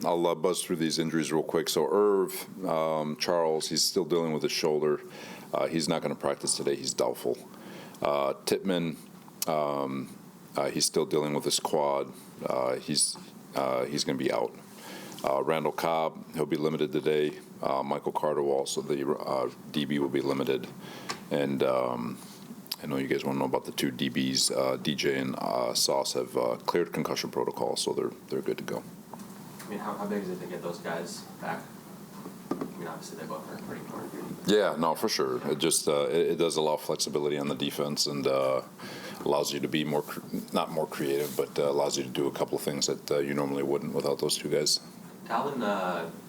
I'll buzz through these injuries real quick. So Irv, Charles, he's still dealing with his shoulder. He's not going to practice today. He's doubtful. Tittman, he's still dealing with his quad. He's going to be out. Randall Cobb, he'll be limited today. Michael Carter will also, the DB will be limited. And I know you guys want to know about the two DBs. DJ and Sauce have cleared concussion protocol, so they're good to go. I mean, how big is it to get those guys back? I mean, obviously they both are pretty important. Yeah, no, for sure. It just it does allow flexibility on the defense and allows you to be not more creative, but allows you to do a couple of things that you normally wouldn't without those two guys. Dalvin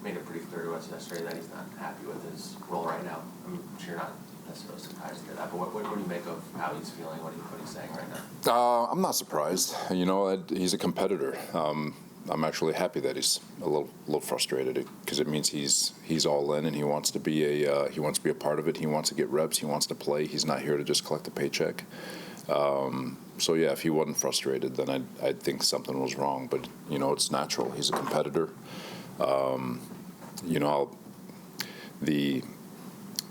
made it pretty clear to us yesterday that he's not happy with his role right now. I'm sure you're not necessarily surprised to hear that, but what do you make of how he's feeling, what he's saying right now? I'm not surprised. You know, he's a competitor. I'm actually happy that he's a little frustrated because it means he's all in and he wants to be a part of it. He wants to get reps. He wants to play. He's not here to just collect a paycheck. So yeah, if he wasn't frustrated, then I'd think something was wrong. But you know, it's natural. He's a competitor. You know,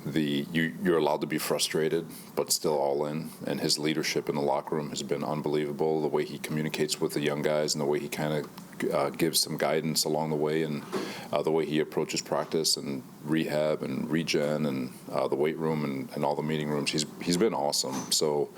you're allowed to be frustrated, but still all in. And his leadership in the locker room has been unbelievable. The way he communicates with the young guys and the way he kind of gives some guidance along the way, and the way he approaches practice and rehab and regen and the weight room and all the meeting rooms. He's been awesome. So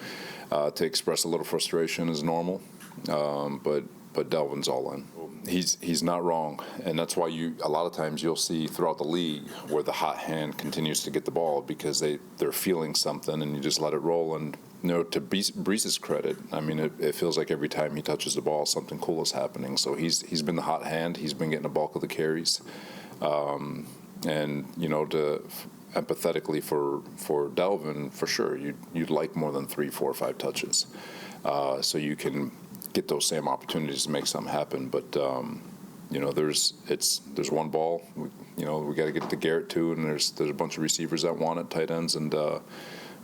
to express a little frustration is normal, but Dalvin's all in. He's not wrong, and that's why a lot of times you'll see throughout the league where the hot hand continues to get the ball because they're feeling something, and you just let it roll. And you know, to Brees's credit, I mean, it feels like every time he touches the ball, something cool is happening. So he's been the hot hand. He's been getting the bulk of the carries, and you know, empathetically for Dalvin, for sure, you'd like more than 3, 4, 5 touches, so you can get those same opportunities to make something happen. But you know, there's one ball. We got to get to Garrett too, and there's a bunch of receivers that want it, tight ends, and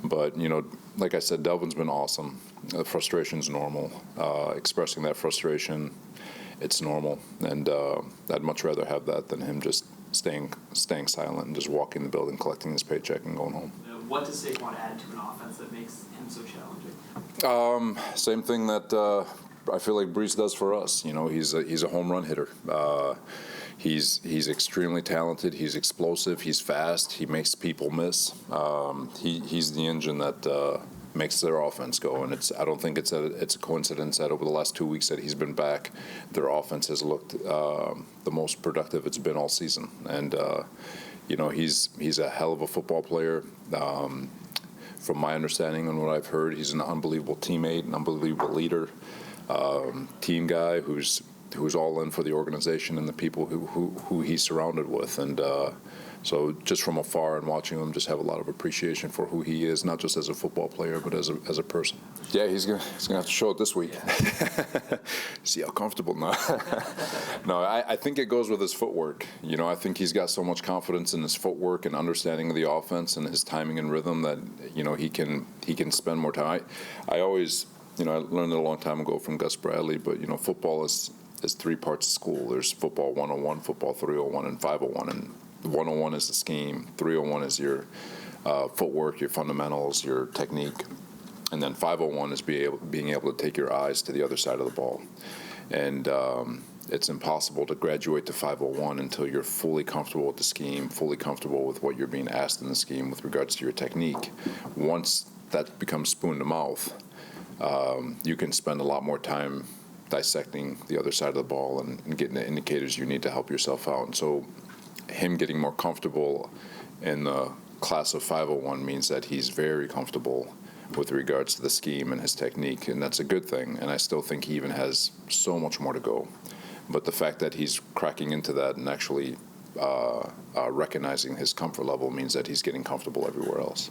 but you know, like I said, Dalvin's been awesome. Frustration's normal. Expressing that frustration, it's normal, and I'd much rather have that than him just staying silent and just walking the building, collecting his paycheck, and going home. What does Saquon add to an offense that makes him so challenging? Same thing that I feel like Brees does for us. You know, he's a home run hitter. He's extremely talented. He's explosive. He's fast. He makes people miss. He's the engine that makes their offense go. And I don't think it's a coincidence that over the last 2 weeks that he's been back, their offense has looked the most productive it's been all season. And you know, he's a hell of a football player. From my understanding and what I've heard, he's an unbelievable teammate, an unbelievable leader, team guy who's all in for the organization and the people who he's surrounded with. And so just from afar and watching him, just have a lot of appreciation for who he is, not just as a football player, but as a person. Yeah, he's gonna have to show it this week. Yeah. See how comfortable now. No, I think it goes with his footwork. You know, I think he's got so much confidence in his footwork and understanding of the offense and his timing and rhythm that, you know, he can spend more time. I always, you know, I learned it a long time ago from Gus Bradley, but you know, football is 3 parts of school. There's football 101, football 301, and 501. And 101 is the scheme, 301 is your footwork, your fundamentals, your technique, and then 501 is being able to take your eyes to the other side of the ball. And it's impossible to graduate to 501 until you're fully comfortable with the scheme, fully comfortable with what you're being asked in the scheme with regards to your technique. Once that becomes spoon to mouth, you can spend a lot more time dissecting the other side of the ball and getting the indicators you need to help yourself out. And so him getting more comfortable in the class of 501 means that he's very comfortable with regards to the scheme and his technique, and that's a good thing. And I still think he even has so much more to go. But the fact that he's cracking into that and actually recognizing his comfort level means that he's getting comfortable everywhere else.